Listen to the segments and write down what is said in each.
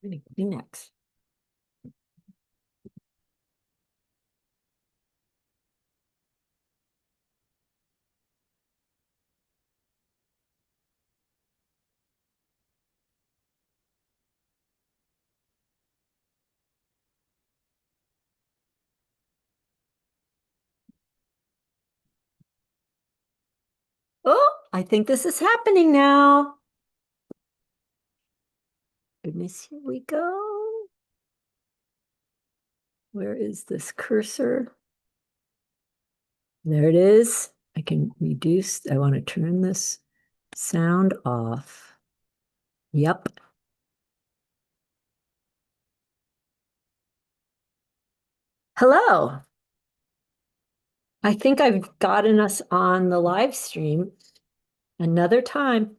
Kleenex. Oh, I think this is happening now. Goodness, here we go. Where is this cursor? There it is. I can reduce. I want to turn this sound off. Yep. Hello. I think I've gotten us on the live stream another time.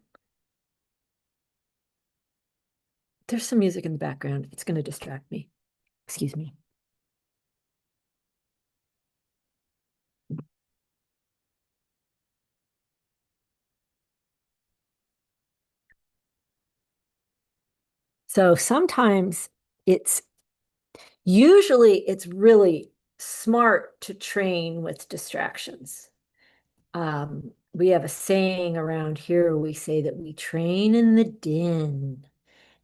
There's some music in the background. It's going to distract me. Excuse me. So sometimes usually it's really smart to train with distractions. We have a saying around here, we say that we train in the din.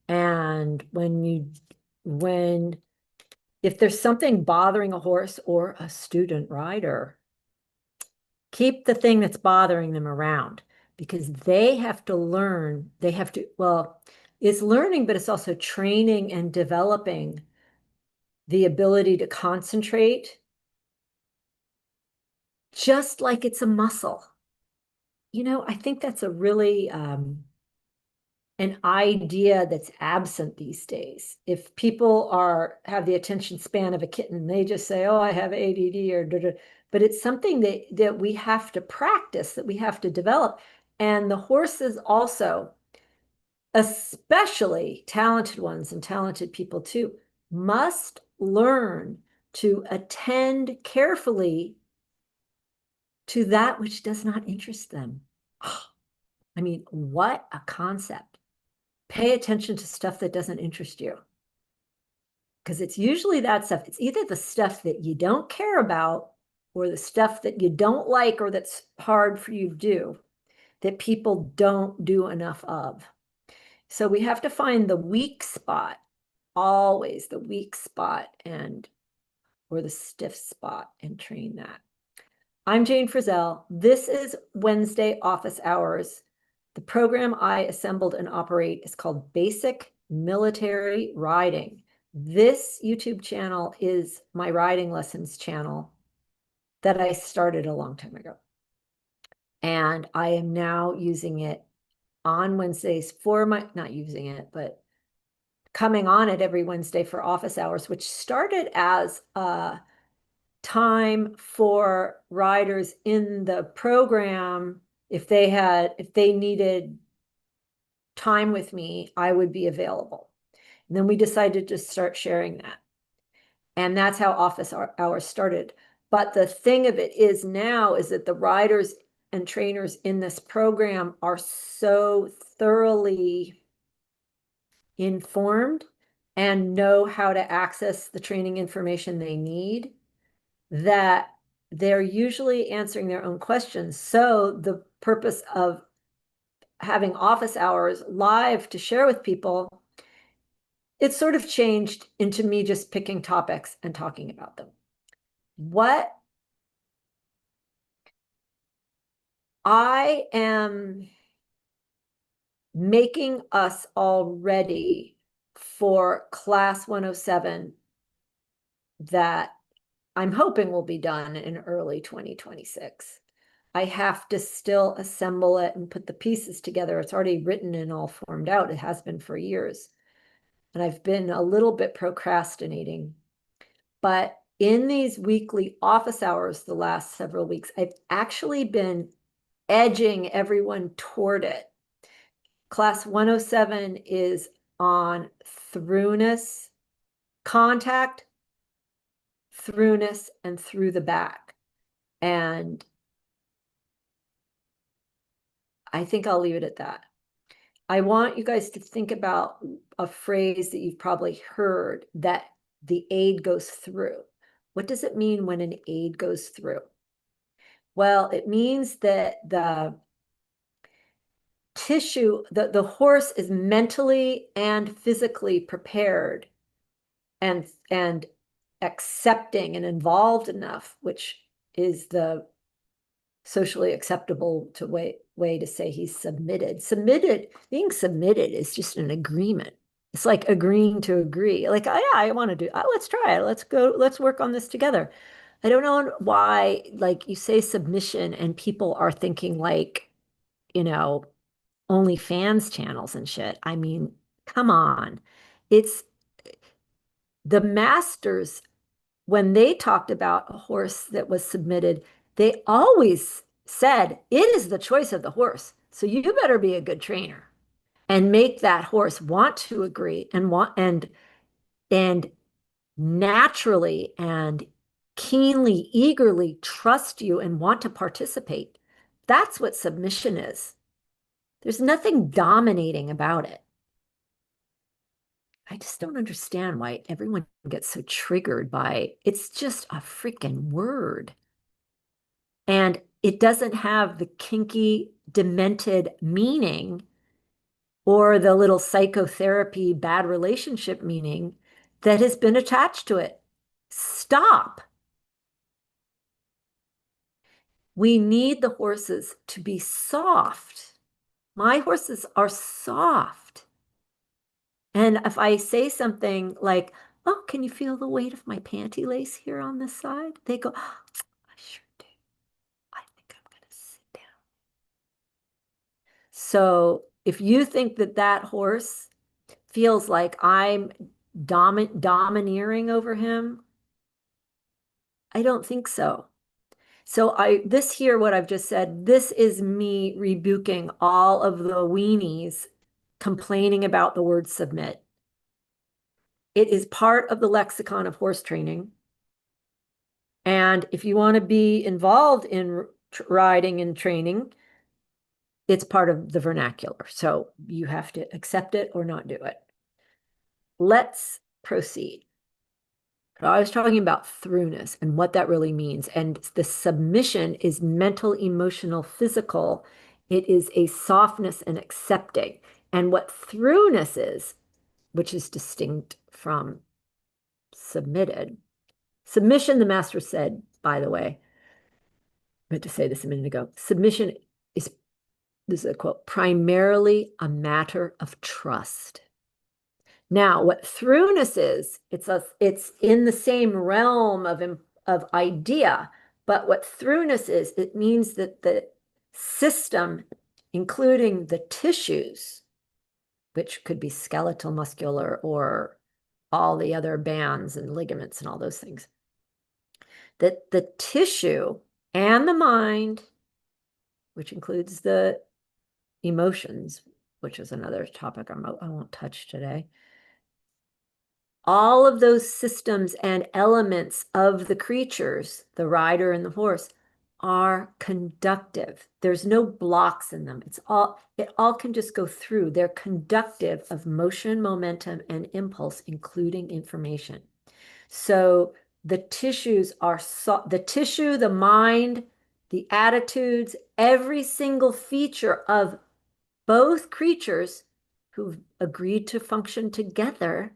And if there's something bothering a horse or a student rider, keep the thing that's bothering them around because they have to learn. Well, it's learning, but it's also training and developing the ability to concentrate just like it's a muscle. I think that's a really an idea that's absent these days. If people have the attention span of a kitten, they just say, "Oh, I have ADD," or da, da. But it's something that we have to practice, that we have to develop. And the horses also, especially talented ones and talented people too, must learn to attend carefully to that which does not interest them. I mean, what a concept. Pay attention to stuff that doesn't interest you. Because it's usually that stuff. It's either the stuff that you don't care about or the stuff that you don't like or that's hard for you to do that people don't do enough of. So we have to find the weak spot, always the weak spot or the stiff spot and train that. I'm Jane Frizzell. This is Wednesday office hours. The program I assembled and operate is called Basic Military Riding. This YouTube channel is my riding lessons channel that I started a long time ago. And I am now using it on Wednesdays not using it, but coming on it every Wednesday for office hours, which started as a time for riders in the program. If they needed time with me, I would be available. And then we decided to start sharing that. And that's how office hours started. But the thing of it is now is that the riders and trainers in this program are so thoroughly informed and know how to access the training information they need that they're usually answering their own questions. So the purpose of having office hours live to share with people, it sort of changed into me just picking topics and talking about them. What I am making us all ready for class 107 that I'm hoping will be done in early 2026. I have to still assemble it and put the pieces together. It's already written and all formed out. It has been for years. And I've been a little bit procrastinating. But in these weekly office hours the last several weeks, I've actually been edging everyone toward it. Class 107 is on throughness, contact, throughness, and through the back. And I think I'll leave it at that. I want you guys to think about a phrase that you've probably heard, that the aid goes through. What does it mean when an aid goes through? Well, it means that the tissue, the horse is mentally and physically prepared and accepting and involved enough, which is the socially acceptable way to say he's submitted. Being submitted is just an agreement. It's like agreeing to agree. Like, oh, yeah, I want to do, let's try it. Let's work on this together. I don't know why, like, you say submission and people are thinking like, you know, OnlyFans channels and shit. I mean, come on. It's the masters, when they talked about a horse that was submitted, they always said, it is the choice of the horse. So you better be a good trainer and make that horse want to agree and naturally and keenly, eagerly trust you and want to participate. That's what submission is. There's nothing dominating about it. I just don't understand why everyone gets so triggered by it's just a freaking word. And it doesn't have the kinky, demented meaning or the little psychotherapy bad relationship meaning that has been attached to it. Stop. We need the horses to be soft. My horses are soft. And if I say something like, oh, can you feel the weight of my panty lace here on this side? They go, oh, I sure do. I think I'm going to sit down. So if you think that that horse feels like I'm domineering over him, I don't think so. So this here, what I've just said, this is me rebuking all of the weenies complaining about the word submit. It is part of the lexicon of horse training. And if you want to be involved in riding and training, it's part of the vernacular. So you have to accept it or not do it. Let's proceed. I was talking about throughness and what that really means. And the submission is mental, emotional, physical. It is a softness and accepting. And what throughness is, which is distinct from submitted. Submission, the master said, by the way, I meant to say this a minute ago. Submission is, this is a quote, primarily a matter of trust. Now, what throughness is, it's in the same realm of idea, but what throughness is, it means that the system, including the tissues, which could be skeletal, muscular, or all the other bands and ligaments and all those things, that the tissue and the mind, which includes the emotions, which is another topic I won't touch today, all of those systems and elements of the creatures, the rider and the horse, are conductive. There's no blocks in them. It all can just go through. They're conductive of motion, momentum, and impulse, including information. So the tissues are the tissue, the mind, the attitudes, every single feature of both creatures who've agreed to function together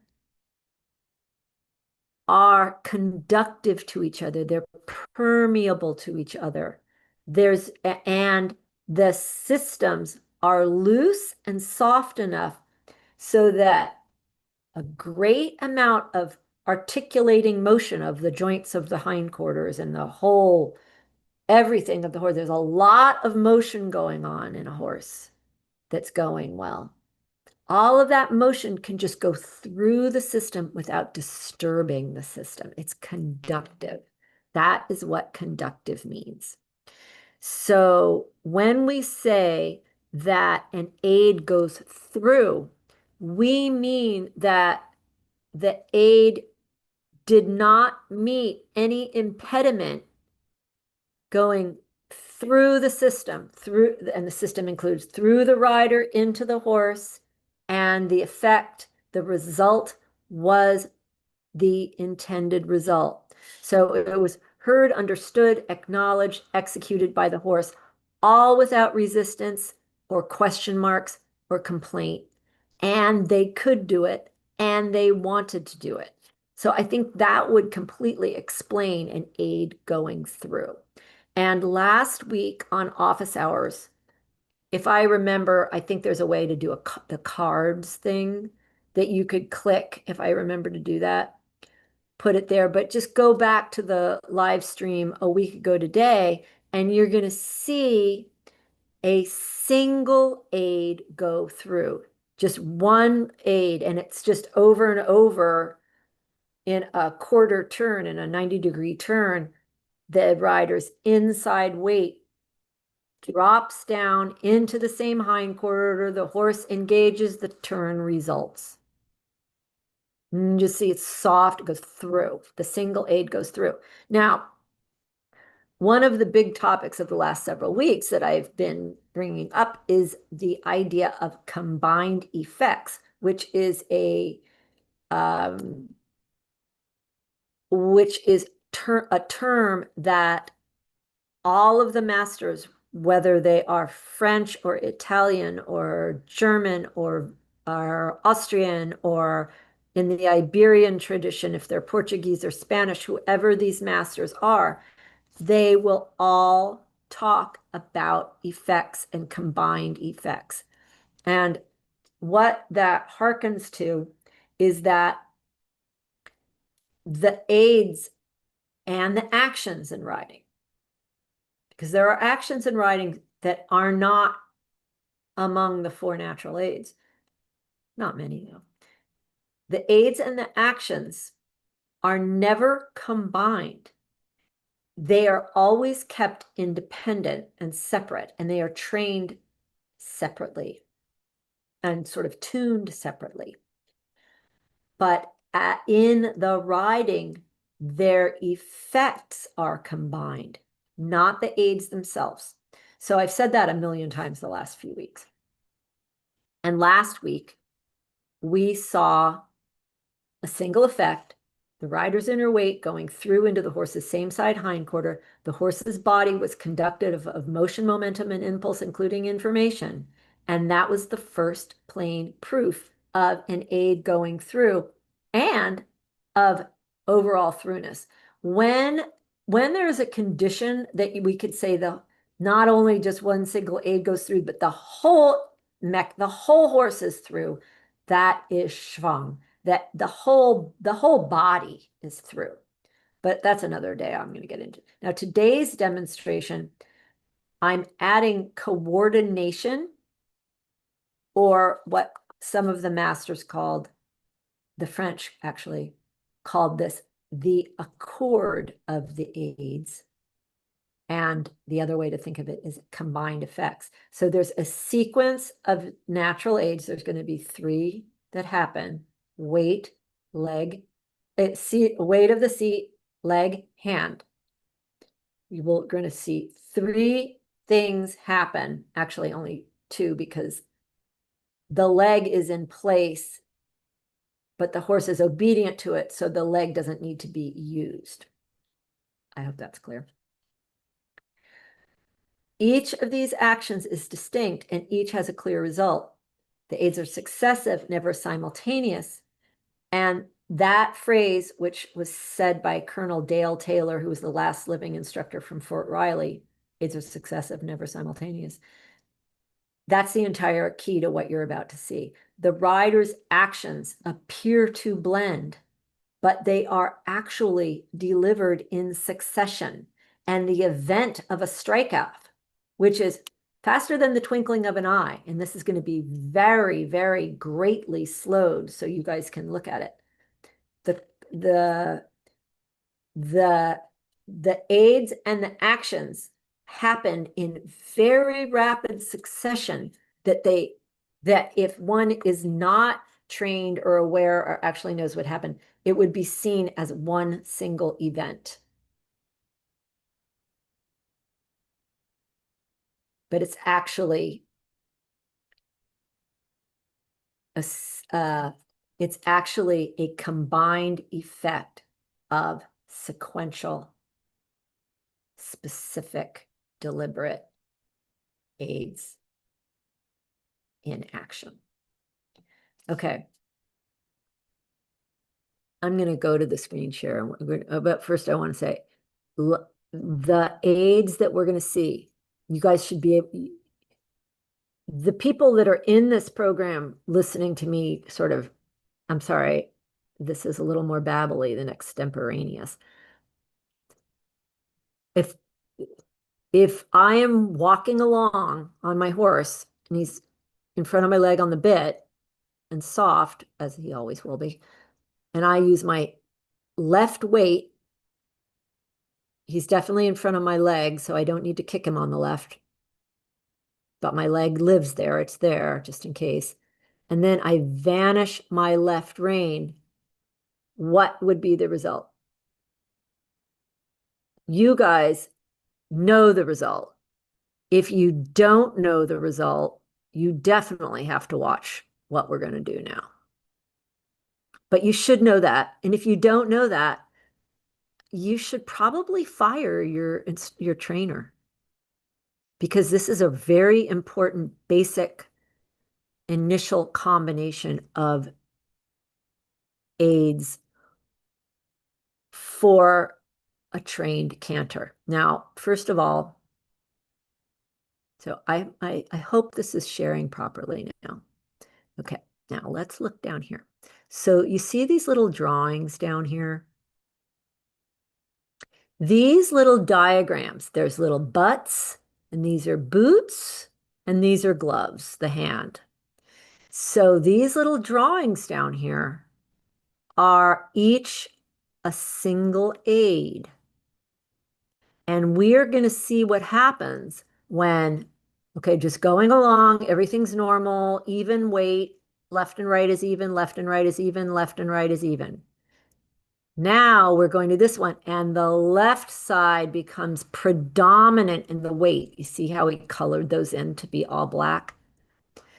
are conductive to each other. They're permeable to each other. And the systems are loose and soft enough so that a great amount of articulating motion of the joints of the hindquarters and the whole everything of the horse. There's a lot of motion going on in a horse that's going well. All of that motion can just go through the system without disturbing the system. It's conductive. That is what conductive means. So when we say that an aid goes through, we mean that the aid did not meet any impediment going through the system, and the system includes through the rider into the horse, and the effect, the result was the intended result. So it was heard, understood, acknowledged, executed by the horse, all without resistance or question marks or complaint. And they could do it, and they wanted to do it. So I think that would completely explain an aid going through. And last week on office hours, if I remember, I think there's a way to do the cards thing that you could click, if I remember to do that, put it there. But just go back to the live stream a week ago today, and you're going to see a single aid go through, just one aid, and it's just over and over in a quarter turn, in a 90-degree turn. The rider's inside weight drops down into the same hindquarter. The horse engages, the turn results. And you see it's soft, it goes through. The single aid goes through. Now, one of the big topics of the last several weeks that I've been bringing up is the idea of combined effects, which is a term that all of the masters, whether they are French or Italian or German or Austrian or in the Iberian tradition, if they're Portuguese or Spanish, whoever these masters are, they will all talk about effects and combined effects. And what that harkens to is that the aids and the actions in writing, because there are actions in writing that are not among the four natural aids. Not many, though. The aids and the actions are never combined. They are always kept independent and separate, and they are trained separately and sort of tuned separately. But in the riding, their effects are combined, not the aids themselves. So I've said that a million times the last few weeks. And last week, we saw a single effect, the rider's inner weight going through into the horse's same side hindquarter. The horse's body was conducted of motion, momentum, and impulse, including information. And that was the first plain proof of an aid going through and of overall throughness. When there is a condition that we could say not only just one single aid goes through, but the whole horse is through, that is schwung, that the whole body is through. But that's another day I'm going to get into. Now, today's demonstration, I'm adding coordination, or what some of the masters called, the French actually called this the accord of the aids. And the other way to think of it is combined effects. So there's a sequence of natural aids. There's going to be three that happen: weight, leg, weight of the seat, leg, hand. We're going to see three things happen. Actually, only two, because the leg is in place, but the horse is obedient to it, so the leg doesn't need to be used. I hope that's clear. Each of these actions is distinct, and each has a clear result. The aids are successive, never simultaneous. And that phrase, which was said by Colonel Dale Taylor, who was the last living instructor from Fort Riley, aids are successive, never simultaneous. That's the entire key to what you're about to see. The rider's actions appear to blend, but they are actually delivered in succession. And the event of a strikeoff, which is faster than the twinkling of an eye, and this is going to be very, very greatly slowed so you guys can look at it. The aids and the actions happen in very rapid succession, that if one is not trained or aware or actually knows what happened, it would be seen as one single event. but it's actually it's actually a combined effect of sequential, specific, deliberate aids in action. Okay. I'm going to go to the screen share, but first I want to say the aids that we're going to see, you guys should be able, the people that are in this program listening to me sort of, I'm sorry, this is a little more babbly than extemporaneous. If I am walking along on my horse and he's in front of my leg on the bit and soft, as he always will be, and I use my left weight, he's definitely in front of my leg, so I don't need to kick him on the left. But my leg lives there, it's there just in case. And then I vanish my left rein. What would be the result? You guys know the result. If you don't know the result, you definitely have to watch what we're going to do now. But you should know that. And if you don't know that, you should probably fire your trainer, because this is a very important basic initial combination of aids for a trained canter. Now, first of all, so I hope this is sharing properly now. Okay, now let's look down here. So you see these little drawings down here? These little diagrams, there's little butts, and these are boots, and these are gloves, the hand. So these little drawings down here are each a single aid. And we're going to see what happens when, okay, just going along, everything's normal, even weight, left and right is even, left and right is even, left and right is even. Now we're going to this one, and the left side becomes predominant in the weight. You see how he colored those in to be all black?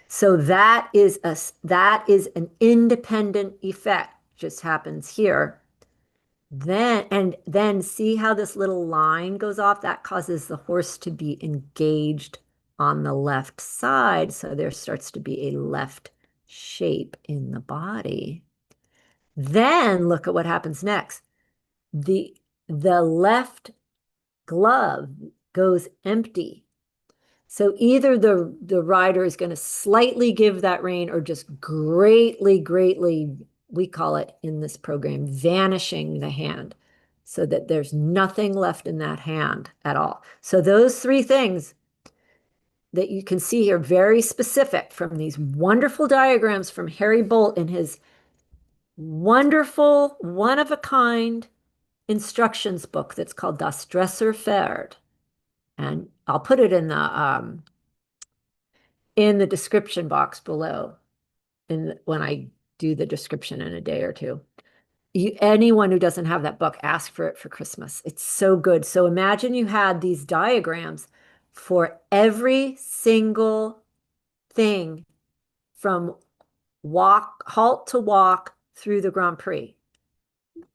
So that is an independent effect, just happens here. Then see how this little line goes off? That causes the horse to be engaged on the left side. So there starts to be a left shape in the body. Then look at what happens next. The left glove goes empty. So either the rider is going to slightly give that rein or just greatly, we call it in this program, vanishing the hand, so that there's nothing left in that hand at all. So those three things that you can see here, very specific from these wonderful diagrams from Harry Boldt in his wonderful, one-of-a-kind instructions book that's called Das Dressurpferd. And I'll put it in the description box below when I do the description in a day or two. Anyone who doesn't have that book, ask for it for Christmas. It's so good. So imagine you had these diagrams for every single thing from halt to walk through the Grand Prix,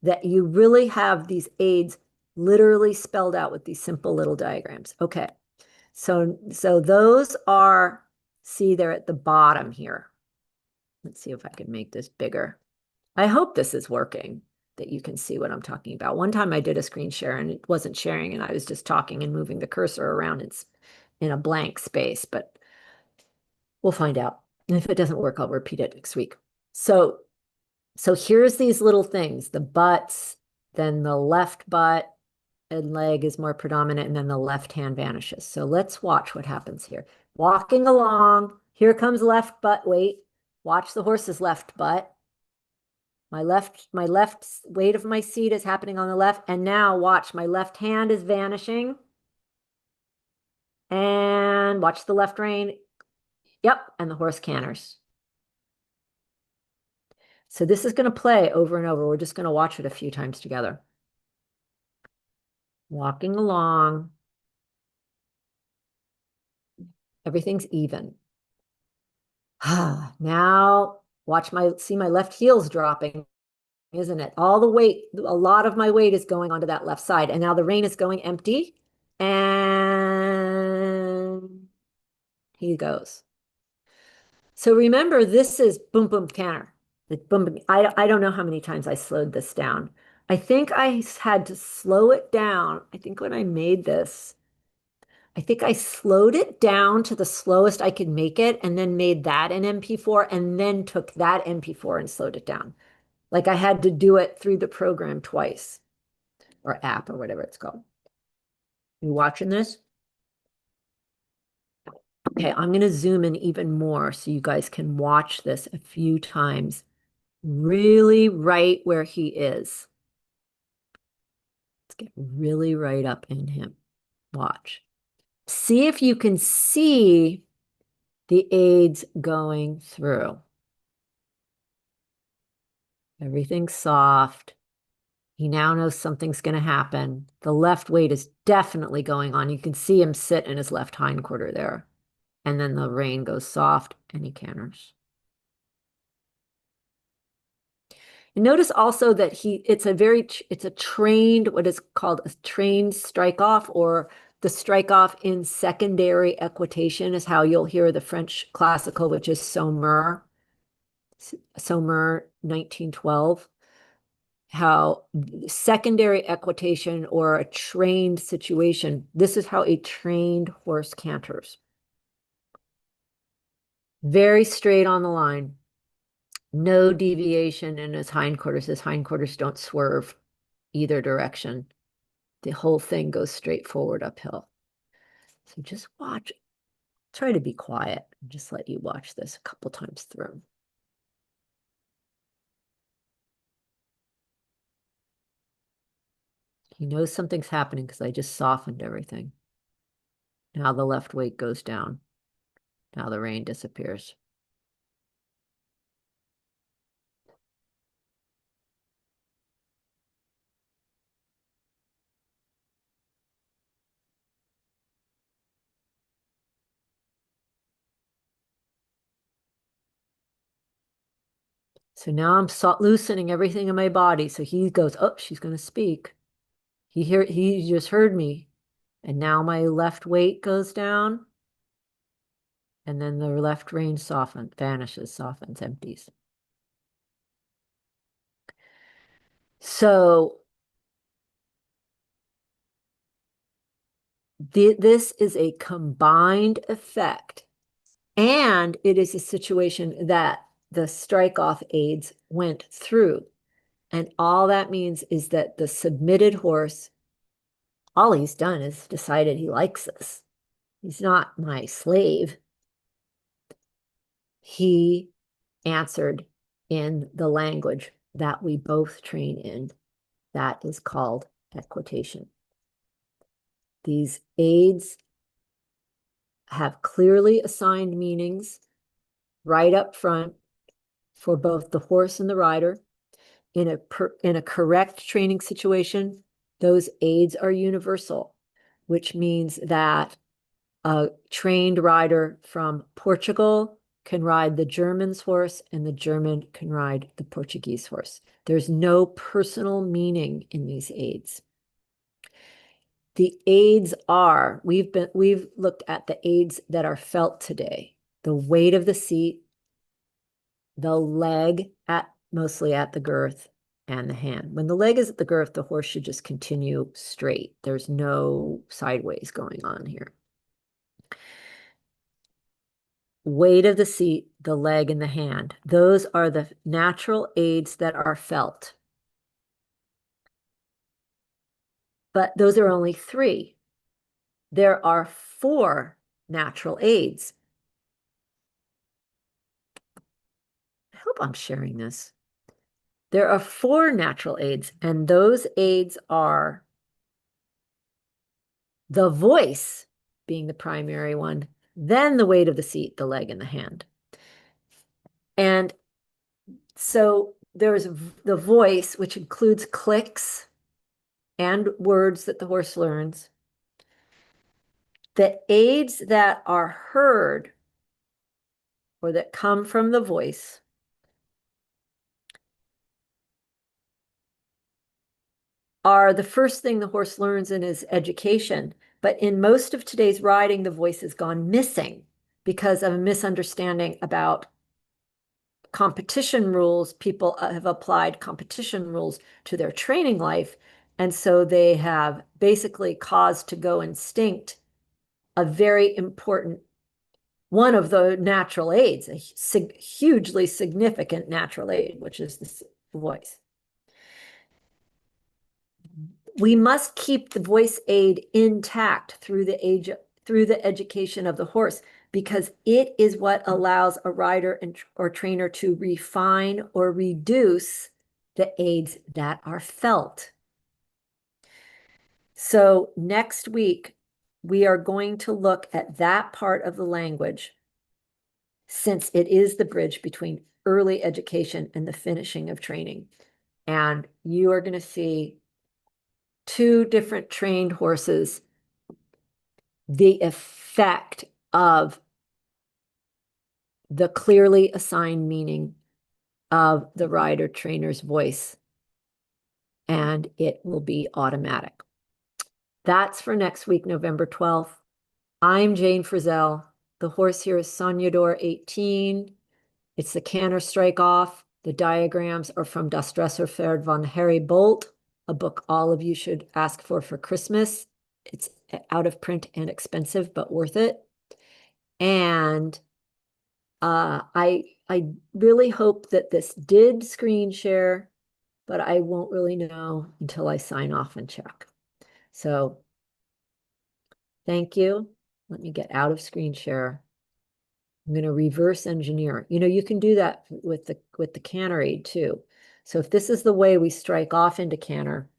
that you really have these aids literally spelled out with these simple little diagrams. Okay. So those are, see, they're at the bottom here. Let's see if I can make this bigger. I hope this is working, that you can see what I'm talking about. One time I did a screen share and it wasn't sharing, and I was just talking and moving the cursor around in a blank space, but we'll find out. And if it doesn't work, I'll repeat it next week. So here's these little things, the butts, then the left butt and leg is more predominant, and then the left hand vanishes. So let's watch what happens here. Walking along, here comes left butt weight. Watch the horse's left butt. My left weight of my seat is happening on the left. And now watch, my left hand is vanishing. And watch the left rein. Yep, and the horse canters. So this is going to play over and over. We're just going to watch it a few times together. Walking along. Everything's even. Now see my left heel's dropping, isn't it? All the weight, a lot of my weight is going onto that left side. And now the rein is going empty. And he goes. So remember, this is boom, boom, canter. Boom, boom. I don't know how many times I slowed this down. I think I had to slow it down. I think when I made this, I think I slowed it down to the slowest I could make it and then made that an MP4 and then took that MP4 and slowed it down. Like I had to do it through the program twice or app or whatever it's called. You watching this? Okay, I'm going to zoom in even more so you guys can watch this a few times. Really right where he is. Let's get really right up in him. Watch. See if you can see the aids going through. Everything's soft. He now knows something's going to happen. The left weight is definitely going on. You can see him sit in his left hindquarter there. And then the rein goes soft and he canters. And notice also that it's a trained, what is called a trained strike-off, or the strike-off in secondary equitation is how you'll hear the French classical, which is Saumur, 1912. How secondary equitation or a trained situation, this is how a trained horse canters. Very straight on the line. No deviation in his hindquarters. His hindquarters don't swerve either direction. The whole thing goes straight forward uphill. So just watch. Try to be quiet. Just let you watch this a couple times through. He knows something's happening because I just softened everything. Now the left weight goes down. Now the rein disappears. So now I'm loosening everything in my body. So he goes, oh, she's going to speak. He just heard me. And now my left weight goes down. And then the left rein vanishes, softens, empties. So this is a combined effect. And it is a situation that the strike-off aids went through. And all that means is that the submitted horse, all he's done is decided he likes this. He's not my slave. He answered in the language that we both train in. That is called equitation. These aids have clearly assigned meanings right up front for both the horse and the rider. In a correct training situation, those aids are universal, which means that a trained rider from Portugal can ride the German's horse and the German can ride the Portuguese horse. There's no personal meaning in these aids. The aids are, we've looked at the aids that are felt today. The weight of the seat, the leg mostly at the girth, and the hand. When the leg is at the girth, the horse should just continue straight. There's no sideways going on here. Weight of the seat, the leg, and the hand. Those are the natural aids that are felt. But those are only 3. There are 4 natural aids. I hope I'm sharing this. There are 4 natural aids, and those aids are the voice being the primary one, then the weight of the seat, the leg, and the hand. And so there's the voice, which includes clicks and words that the horse learns. The aids that are heard or that come from the voice are the first thing the horse learns in his education. But in most of today's riding, the voice has gone missing because of a misunderstanding about competition rules. People have applied competition rules to their training life. And so they have basically caused to go extinct a very important one of the natural aids, a hugely significant natural aid, which is the voice. We must keep the voice aid intact through the education of the horse, because it is what allows a rider or trainer to refine or reduce the aids that are felt. So next week, we are going to look at that part of the language, since it is the bridge between early education and the finishing of training. And you are going to see two different trained horses, the effect of the clearly assigned meaning of the rider trainer's voice, and it will be automatic. That's for next week, November 12th. I'm Jane Frizzell. The horse here is Sonyador 18. It's the Canter Strikeoff. The diagrams are from Das Dressurpferd von Harry Boldt, a book all of you should ask for Christmas. It's out of print and expensive, but worth it. And I really hope that this did screen share, but I won't really know until I sign off and check. So thank you. Let me get out of screen share. I'm going to reverse engineer. You know, you can do that with the canter aid too. So if this is the way we strike off into canter,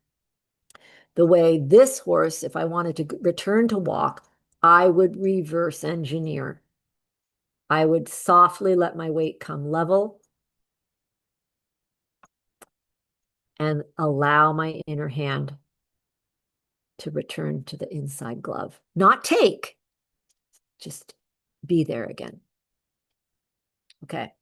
the way this horse, if I wanted to return to walk, I would reverse engineer. I would softly let my weight come level and allow my inner hand to return to the inside glove. Not take, just be there again. Okay.